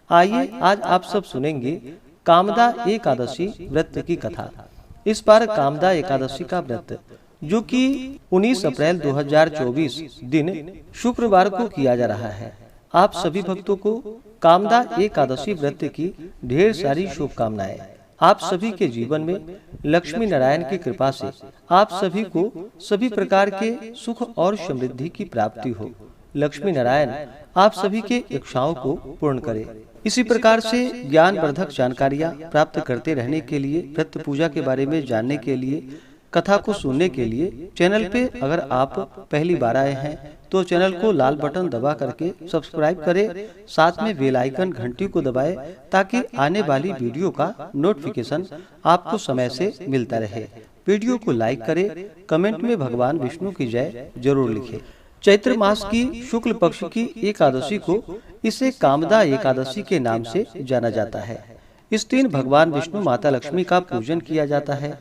आइए आज आप सब सुनेंगे कामदा एकादशी व्रत की कथा। इस बार कामदा एकादशी का व्रत जो कि 19 अप्रैल 2024 दिन शुक्रवार को किया जा रहा है। आप सभी भक्तों को कामदा एकादशी व्रत की ढेर सारी शुभकामनाएं। आप सभी के जीवन में लक्ष्मी नारायण की कृपा से आप सभी को सभी प्रकार के सुख और समृद्धि की प्राप्ति हो। लक्ष्मी नारायण आप सभी के इच्छाओं को पूर्ण करे। इसी प्रकार से ज्ञानवर्धक जानकारियां प्राप्त करते रहने के लिए, व्रत पूजा के बारे में जानने के लिए, कथा को सुनने के लिए चैनल पे अगर आप पहली बार आए हैं तो चैनल को लाल बटन दबा करके सब्सक्राइब करें, साथ में बेल आइकन घंटी को दबाएं ताकि आने वाली वीडियो का नोटिफिकेशन आपको समय से मिलता रहे। वीडियो को लाइक करें, कमेंट में भगवान विष्णु की जय जरूर लिखें। चैत्र मास की शुक्ल पक्ष की एकादशी को इसे कामदा एकादशी के नाम से जाना जाता है। इस दिन भगवान विष्णु माता लक्ष्मी का पूजन किया जाता है।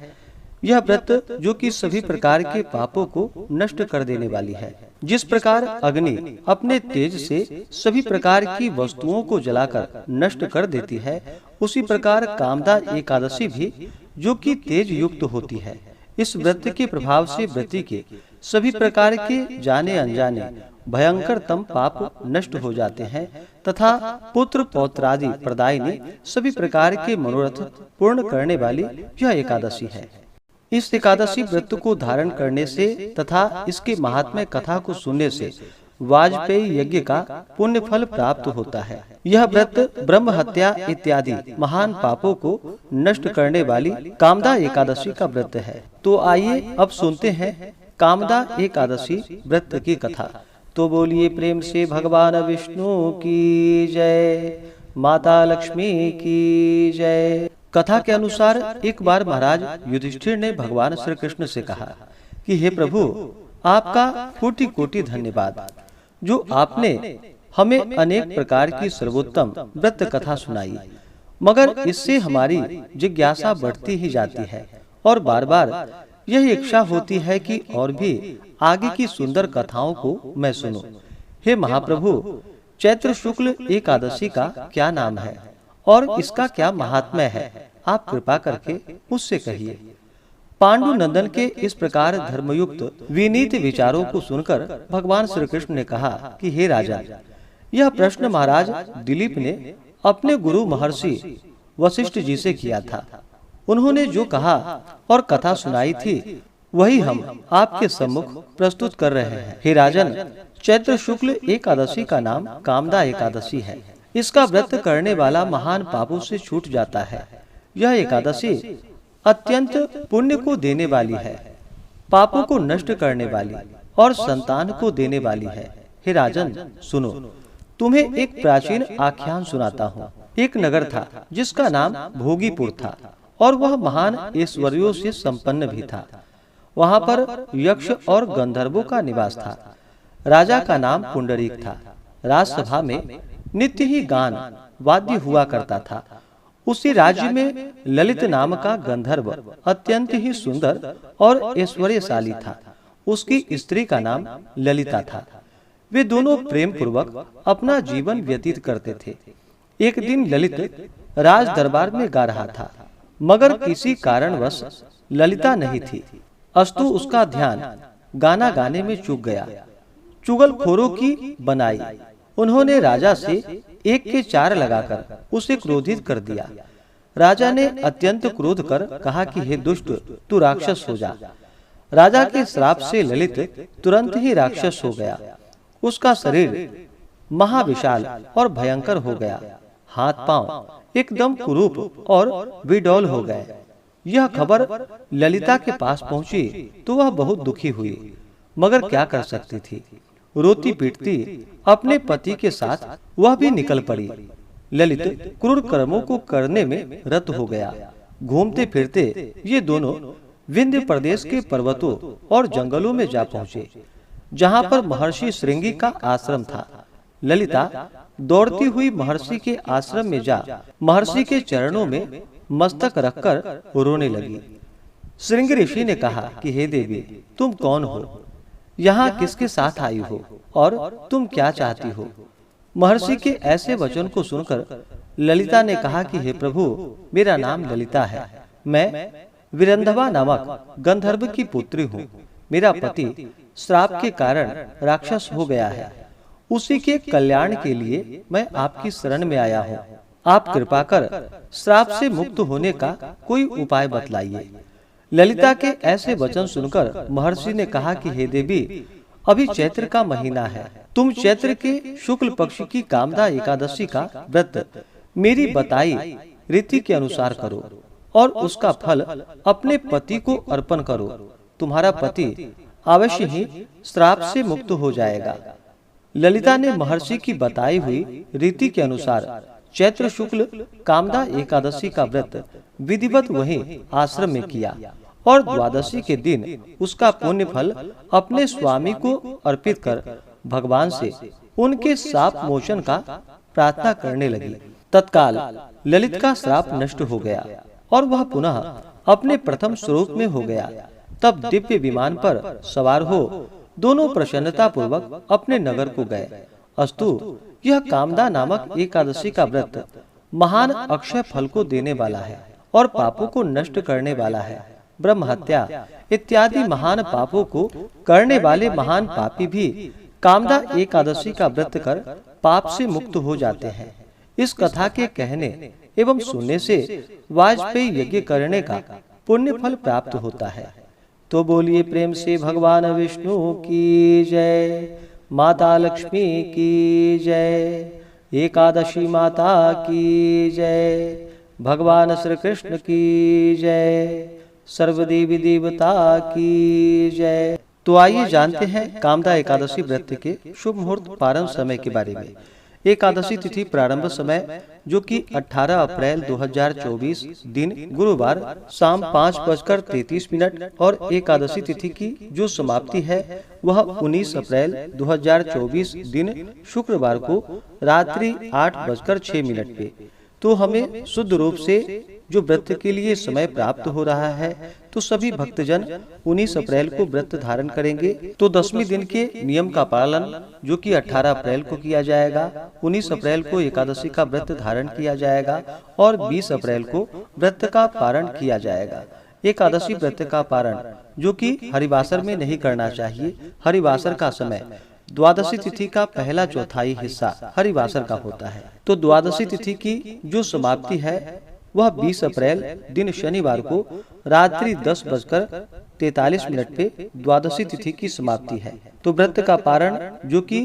यह व्रत जो कि सभी प्रकार के पापों को नष्ट कर देने वाली है। जिस प्रकार अग्नि अपने तेज से सभी प्रकार की वस्तुओं को जलाकर नष्ट कर देती है, उसी प्रकार कामदा एकादशी भी जो कि तेज युक्त होती है। इस व्रत के प्रभाव से व्रती के सभी प्रकार के जाने अनजाने भयंकरतम पाप नष्ट हो जाते हैं तथा पुत्र पौत्रादि प्रदायिनी सभी प्रकार के मनोरथ पूर्ण करने वाली यह एकादशी है। इस एकादशी व्रत को धारण करने से तथा इसके महात्म्य कथा को सुनने से वाजपेयी यज्ञ का पुण्य फल प्राप्त होता है। यह व्रत ब्रह्म हत्या इत्यादि महान पापों को नष्ट करने वाली कामदा एकादशी का व्रत है। तो आइए अब सुनते हैं कामदा एकादशी व्रत की कथा। तो बोलिए प्रेम से भगवान विष्णु की जय, माता लक्ष्मी की जय। कथा के अनुसार एक बार महाराज युधिष्ठिर ने भगवान श्री कृष्ण से कहा कि हे प्रभु, आपका कोटि कोटि धन्यवाद जो आपने हमें अनेक प्रकार की सर्वोत्तम व्रत कथा सुनाई, मगर इससे हमारी जिज्ञासा बढ़ती ही जाती है और बार बार यह इच्छा होती है कि और भी आगे की सुंदर कथाओं को मैं सुनूं। हे महाप्रभु, चैत्र शुक्ल एकादशी का क्या नाम है और इसका क्या महात्म्य है, आप कृपा करके मुझसे कहिए। पांडु नंदन के इस प्रकार धर्मयुक्त विनीत विचारों को सुनकर भगवान श्री कृष्ण ने कहा कि हे राजा, यह प्रश्न महाराज दिलीप ने अपने गुरु महर्षि वशिष्ठ जी से किया था। उन्होंने जो कहा और कथा सुनाई थी वही हम आपके सम्मुख प्रस्तुत कर रहे हैं। हे राजन, चैत्र शुक्ल एकादशी का नाम कामदा एकादशी है। इसका व्रत करने वाला महान पापों से छूट जाता है। यह एकादशी अत्यंत पुण्य को देने वाली है, पापों को नष्ट करने वाली और संतान को देने वाली है। हे राजन सुनो, तुम्हें एक प्राचीन आख्यान सुनाता हूँ। एक नगर था जिसका नाम भोगीपुर था और वह महान ऐश्वर्यों से संपन्न भी था। वहाँ पर यक्ष और गंधर्वों का निवास था। राजा का नाम पुंडरीक था। राजसभा में नित्य ही गान वाद्य हुआ करता था। उसी राज्य में ललित नाम का गंधर्व अत्यंत ही सुंदर और ऐश्वर्यशाली था। उसकी स्त्री का नाम ललिता था। वे दोनों प्रेम पूर्वक अपना जीवन व्यतीत करते थे। एक दिन ललित राज दरबार में गा रहा था, मगर किसी कारणवश ललिता नहीं थी। अस्तु उसका ध्यान गाना गाने में चूक गया। चुगलखोरों की बनाई उन्होंने राजा से एक के चार लगाकर उसे क्रोधित कर दिया। राजा ने अत्यंत क्रोध कर कहा कि हे दुष्ट, तू राक्षस हो जा। राजा के श्राप से ललित तुरंत ही राक्षस हो गया। उसका शरीर महाविशाल और भयंकर हो गया। हाथ पांव एकदम कुरूप और विडौल हो गए। यह खबर ललिता के पास पहुंची तो वह बहुत दुखी हुई, मगर क्या कर सकती थी। रोती पीटती अपने पति के साथ वह भी निकल पड़ी। ललित क्रूर कर्मों को करने में रत हो गया। घूमते फिरते ये दोनों विंध्य प्रदेश के पर्वतों और जंगलों में जा पहुँचे, जहाँ पर महर्षि श्रृंगी का आश्रम था। ललिता दौड़ती हुई महर्षि के आश्रम में जा महर्षि के चरणों में मस्तक रखकर रोने लगी। श्रृंगी ऋषि ने कहा कि हे देवी, तुम कौन हो, यहाँ किसके साथ आई हो और तुम क्या चाहती हो। महर्षि के ऐसे वचन को सुनकर ललिता ने कहा कि हे प्रभु, मेरा नाम ललिता है। मैं विरंधवा नामक गंधर्व की पुत्री हूँ। मेरा पति श्राप के कारण राक्षस हो गया है। उसी के कल्याण के लिए मैं आपकी शरण में आया हूँ। आप कृपा कर श्राप से मुक्त होने का कोई उपाय बतलाइए। ललिता के ऐसे वचन सुनकर महर्षि ने कहा कि हे देवी, अभी चैत्र का महीना है। तुम चैत्र के शुक्ल पक्ष की कामदा एकादशी का व्रत मेरी बताई रीति के अनुसार करो और उसका फल अपने पति को अर्पण करो। तुम्हारा पति अवश्य ही श्राप से मुक्त हो जाएगा। ललिता ने महर्षि की बताई हुई रीति के अनुसार चैत्र शुक्ल कामदा एकादशी का व्रत विधिवत वहीं आश्रम में किया और द्वादशी के दिन उसका पुण्य फल अपने स्वामी को अर्पित कर भगवान से उनके शाप मोचन का प्रार्थना करने लगी। तत्काल ललित का श्राप नष्ट हो गया और वह पुनः अपने प्रथम स्वरूप में हो गया। तब दिव्य विमान पर सवार हो दोनों प्रसन्नता पूर्वक अपने नगर को गए। अस्तु, यह कामदा नामक एकादशी का व्रत महान अक्षय फल को देने वाला है और पापों को नष्ट करने वाला है। ब्रह्म हत्या इत्यादि महान पापों को करने वाले महान पापी भी कामदा एकादशी का व्रत कर पाप से मुक्त हो जाते हैं। इस कथा के कहने एवं सुनने से वाजपेयी यज्ञ करने का पुण्य फल प्राप्त होता है। तो बोलिए प्रेम से भगवान विष्णु की जय, माता लक्ष्मी की जय, एकादशी माता की जय, भगवान श्री कृष्ण की जय, सर्वदेवी देवता की जय। तो आइए जानते हैं कामदा एकादशी व्रत के शुभ मुहूर्त पारण समय के बारे में। एकादशी तिथि प्रारंभ समय जो कि 18 अप्रैल 2024 दिन गुरुवार शाम 5:33 और एकादशी तिथि की जो समाप्ति है वह 19 अप्रैल 2024 दिन शुक्रवार को रात्रि 8:06 पे। तो हमें शुद्ध रूप से जो व्रत के लिए समय प्राप्त हो रहा है, तो सभी भक्तजन 19 अप्रैल को व्रत धारण करेंगे। तो 10वें दिन के नियम का पालन जो कि 18 अप्रैल को किया जाएगा, 19 अप्रैल को एकादशी का व्रत धारण किया जाएगा और 20 अप्रैल को व्रत का पारण किया जाएगा। एकादशी व्रत का पारण जो कि हरिवासर में नहीं करना चाहिए। हरिवासर का समय द्वादशी तिथि का पहला चौथाई हिस्सा हरिवासर का होता है। तो द्वादशी तिथि की जो समाप्ति है वह 20 अप्रैल दिन शनिवार को रात्रि 10:43 पे द्वादशी तिथि की समाप्ति है। तो व्रत का पारण जो कि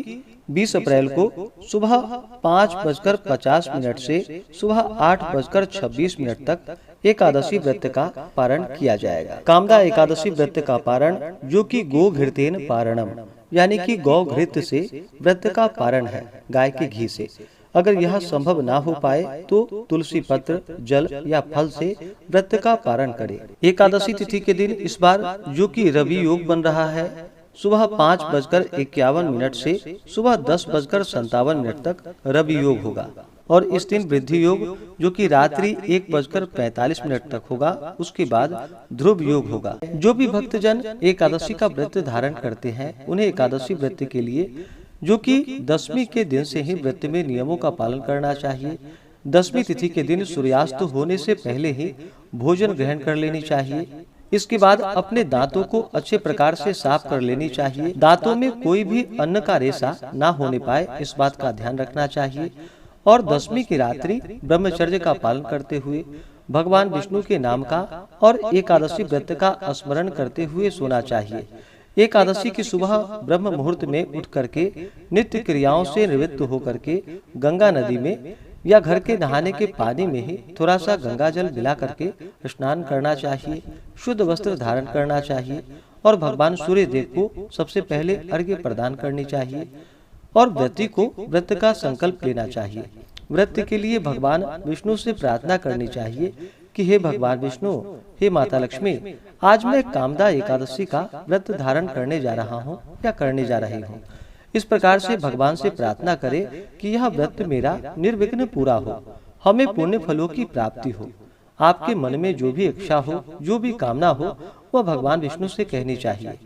20 अप्रैल को सुबह 5:50 से सुबह 8:26 तक एकादशी व्रत का पारण किया जाएगा। कामदा एकादशी व्रत का पारण जो कि गो घृतेन पारणम यानी कि गौ घृत से व्रत का पारण है, गाय के घी से। अगर यह संभव ना हो पाए तो तुलसी पत्र, जल या फल से व्रत का पारण करें। एकादशी तिथि के दिन इस बार जो कि रवि योग बन रहा है, सुबह 5:51 से सुबह 10:57 तक रवि योग होगा और इस दिन वृद्धि योग जो कि रात्रि 1:45 तक होगा। उसके बाद ध्रुव योग होगा। जो भी भक्तजन एकादशी का व्रत धारण करते हैं उन्हें एकादशी व्रत के लिए जो कि 10वीं के दिन से ही व्रत में नियमों का पालन करना चाहिए। 10वीं तिथि के दिन सूर्यास्त होने से पहले ही भोजन ग्रहण कर लेनी चाहिए। इसके बाद अपने दांतों को अच्छे प्रकार से साफ कर लेनी चाहिए। दांतों में कोई भी अन्न का रेशा ना होने पाए, इस बात का ध्यान रखना चाहिए। और 10वीं की रात्रि ब्रह्मचर्य का पालन करते हुए भगवान विष्णु के नाम का और एकादशी व्रत का स्मरण करते हुए सोना चाहिए। एकादशी की सुबह ब्रह्म मुहूर्त में उठ करके नित्य क्रियाओं से निवृत्त होकर के गंगा नदी में या घर के नहाने के पानी में ही थोड़ा सा गंगा जल मिला करके स्नान करना चाहिए। शुद्ध वस्त्र धारण करना चाहिए और भगवान सूर्य देव को सबसे पहले अर्घ्य प्रदान करनी चाहिए और व्रती को व्रत का संकल्प लेना चाहिए। व्रत के लिए भगवान विष्णु से प्रार्थना करनी चाहिए कि हे भगवान विष्णु, हे माता लक्ष्मी, आज मैं कामदा एकादशी का व्रत धारण करने जा रहा हूँ या करने जा रही हूँ। इस प्रकार से भगवान से प्रार्थना करें कि यह व्रत मेरा निर्विघ्न पूरा हो, हमें पुण्य फलों की प्राप्ति हो। आपके मन में जो भी इच्छा हो, जो भी कामना हो, वह भगवान विष्णु से कहनी चाहिए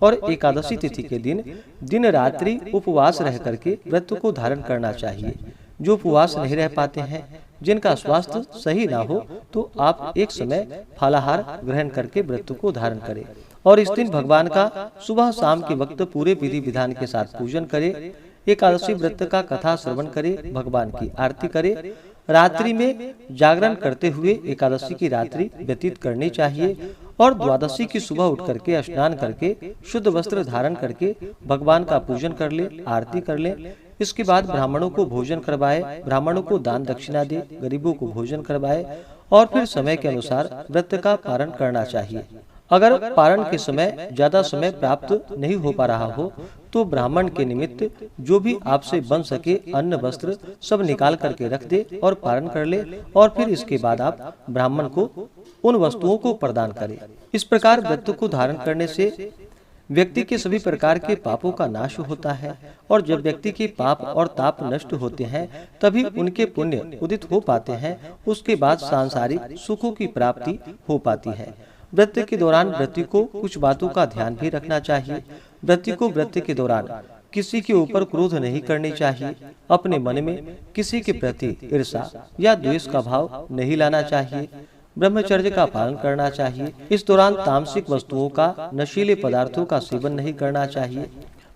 और एकादशी तिथि के दिन दिन रात्रि उपवास रह करके व्रत को धारण करना चाहिए। जो उपवास नहीं रह पाते हैं, जिनका स्वास्थ्य सही ना हो, तो आप एक समय फलाहार ग्रहण करके व्रत को धारण करें और इस दिन भगवान का सुबह शाम के वक्त पूरे विधि विधान के साथ पूजन करें। एकादशी व्रत का कथा श्रवण करें, भगवान की आरती करें। रात्रि में जागरण करते हुए एकादशी की रात्रि व्यतीत करनी चाहिए और द्वादशी की सुबह उठ करके स्नान करके शुद्ध वस्त्र धारण करके भगवान का पूजन कर ले, आरती कर ले। इसके बाद ब्राह्मणों को भोजन करवाए, ब्राह्मणों को दान दक्षिणा दे, गरीबों को भोजन करवाए और फिर समय के अनुसार व्रत का पारण करना चाहिए। अगर पारण के समय ज्यादा समय प्राप्त नहीं हो पा रहा हो तो ब्राह्मण के निमित्त जो भी आपसे बन सके अन्न वस्त्र सब निकाल करके रख दे और पारण कर ले और फिर इसके बाद आप ब्राह्मण को उन वस्तुओं को प्रदान करें। इस प्रकार व्रत को धारण करने से व्यक्ति के सभी प्रकार के पापों का नाश होता है और जब व्यक्ति के पाप और ताप नष्ट होते हैं तभी उनके पुण्य उदित हो पाते हैं। उसके बाद सांसारिक सुखों की प्राप्ति हो पाती है। व्रत के दौरान व्रती को कुछ बातों का ध्यान भी रखना चाहिए। व्रती को व्रत के दौरान किसी के ऊपर क्रोध नहीं करनी चाहिए। अपने मन में किसी के प्रति ईर्ष्या या द्वेष का भाव नहीं लाना चाहिए। ब्रह्मचर्य का पालन करना चाहिए। इस दौरान तामसिक वस्तुओं का, नशीले पदार्थों का सेवन नहीं करना चाहिए।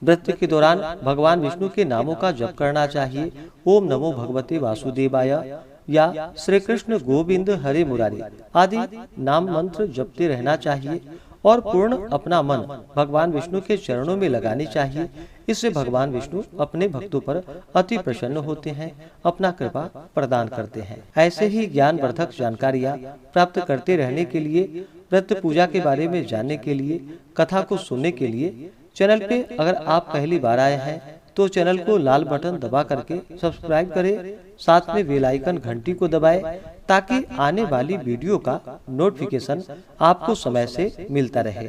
व्रत के दौरान भगवान विष्णु के नामों का जप करना चाहिए। ओम नमो भगवते वासुदेवाय या श्री कृष्ण गोविंद हरे मुरारी आदि नाम मंत्र जपते रहना चाहिए और पूर्ण अपना मन भगवान विष्णु के चरणों में लगानी चाहिए। इससे भगवान विष्णु अपने भक्तों पर अति प्रसन्न होते हैं, अपना कृपा प्रदान करते हैं। ऐसे ही ज्ञानवर्धक जानकारियाँ प्राप्त करते रहने के लिए, व्रत पूजा के बारे में जानने के लिए, कथा को सुनने के लिए चैनल पे अगर आप पहली बार आए हैं तो चैनल को लाल बटन दबा करके सब्सक्राइब करें, साथ में बेल आइकन घंटी को दबाएं ताकि आने वाली वीडियो का नोटिफिकेशन आपको समय से मिलता रहे।